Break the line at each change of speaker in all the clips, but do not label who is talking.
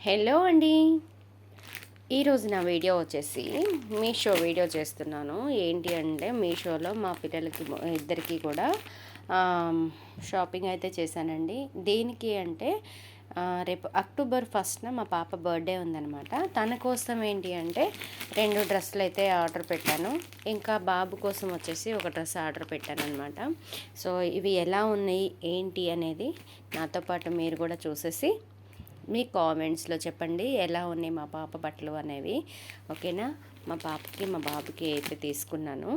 Hello అండి. ఈరోజు నా వీడియో వచ్చేసి మీషో వీడియో చేస్తున్నాను. ఏంటి అంటే మీషోలో మా పిల్లలకి ఇద్దరికి కూడా షాపింగ్ అయితే చేశానండి. దేనికి అంటే రేపు అక్టోబర్ 1న మా పాప బర్త్డే ఉందనమాట. తన కోసం ఏంటి అంటే 2 డ్రెస్సులు అయితే ఆర్డర్ పెట్టాను. ఇంకా బాబు కోసం వచ్చేసి ఒక డ్రెస్ ఆర్డర్ పెట్టాను అనమాట. సో ఇవి ఎలా ఉన్నాయి ఏంటి అనేది నాతో పాటు మీరు కూడా చూసేసి మీ కామెంట్స్లో చెప్పండి ఎలా ఉన్నాయి మా పాప బట్టలు అనేవి. ఓకేనా. మా పాపకి మా బాబుకి అయితే తీసుకున్నాను.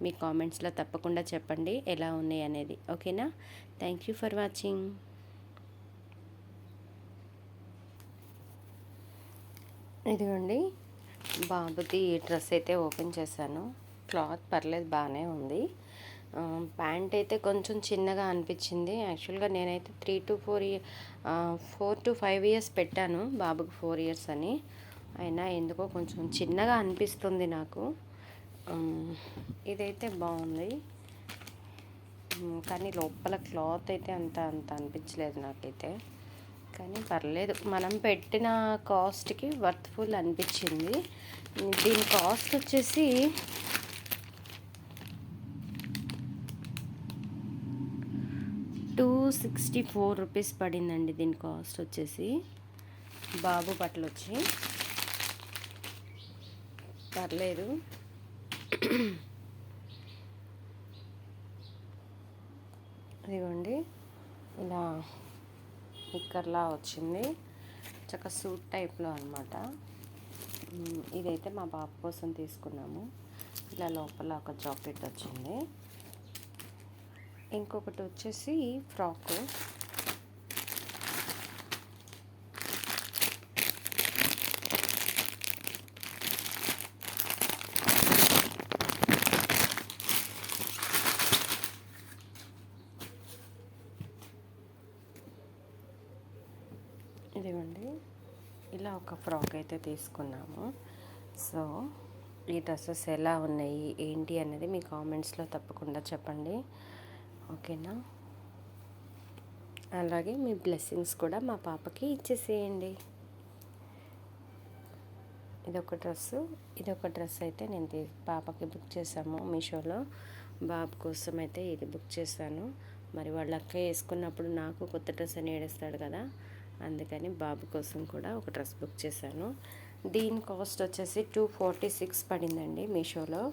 మీ కామెంట్స్లో తప్పకుండా చెప్పండి ఎలా ఉన్నాయి అనేది. ఓకేనా. Thank you for watching. ఇదిగోండి బాబుది డ్రెస్ అయితే ఓపెన్ చేశాను. క్లాత్ పర్లేదు బాగానే ఉంది. ప్యాంట్ అయితే కొంచెం చిన్నగా అనిపించింది. యాక్చువల్గా నేనైతే 4 to 5 ఇయర్స్ పెట్టాను, బాబుకి 4 ఇయర్స్ అని. అయినా ఎందుకో కొంచెం చిన్నగా అనిపిస్తుంది నాకు. ఇదైతే బాగుంది, కానీ లోపల క్లాత్ అయితే అంత అనిపించలేదు నాకైతే. కానీ పర్లేదు, మనం పెట్టిన కాస్ట్కి వర్త్ఫుల్ అనిపించింది. దీని కాస్ట్ వచ్చేసి ₹264 పడిందండి. దీని కాస్ట్ వచ్చేసి బాబు బట్టలు వచ్చి పర్లేదు. ఇదిగోండి ఇలా నిక్కర్లా వచ్చింది, చక్క సూట్ టైప్లో అనమాట. ఇదైతే మా బాబు కోసం తీసుకున్నాము. ఇలా లోపల ఒక జాకెట్ వచ్చింది. ఇంకొకటి వచ్చేసి ఫ్రాక్. ఇదిగోండి ఇలా ఒక ఫ్రాక్ అయితే తీసుకున్నాము. సో ఈ డ్రెస్సెస్ ఎలా ఉన్నాయి ఏంటి అనేది మీ కామెంట్స్లో తప్పకుండా చెప్పండి. ఓకేనా. అలాగే మీ బ్లెస్సింగ్స్ కూడా మా పాపకి ఇచ్చేసేయండి. ఇదొక డ్రెస్ అయితే నేను పాపకి బుక్ చేశాము మీషోలో. బాబు కోసం అయితే ఇది బుక్ చేశాను. మరి వాళ్ళ అక్క వేసుకున్నప్పుడు నాకు కొత్త డ్రెస్ అని ఏడుస్తాడు కదా, అందుకని బాబు కోసం కూడా ఒక డ్రెస్ బుక్ చేశాను. దీని కాస్ట్ వచ్చేసి 246 పడిందండి మీషోలో.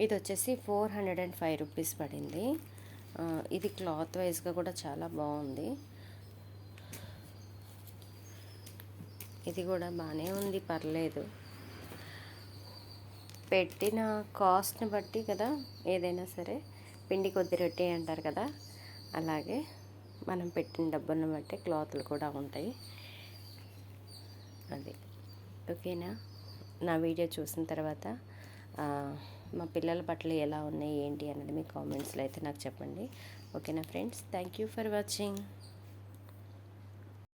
ఇది వచ్చేసి ₹405 పడింది. ఇది క్లాత్ వైజ్గా కూడా చాలా బాగుంది. ఇది కూడా బాగానే ఉంది, పర్లేదు. పెట్టిన కాస్ట్ని బట్టి కదా ఏదైనా సరే, పిండి కొద్ది రొట్టె అంటారు కదా, అలాగే మనం పెట్టిన డబ్బును బట్టి క్లాత్లు కూడా ఉంటాయి. అది ఓకేనా. నా వీడియో చూసిన తర్వాత మా పిల్లల బట్టలు ఎలా ఉన్నాయి ఏంటి అనేది మీ కామెంట్స్లో అయితే నాకు చెప్పండి. ఓకేనా friends. Thank you for watching.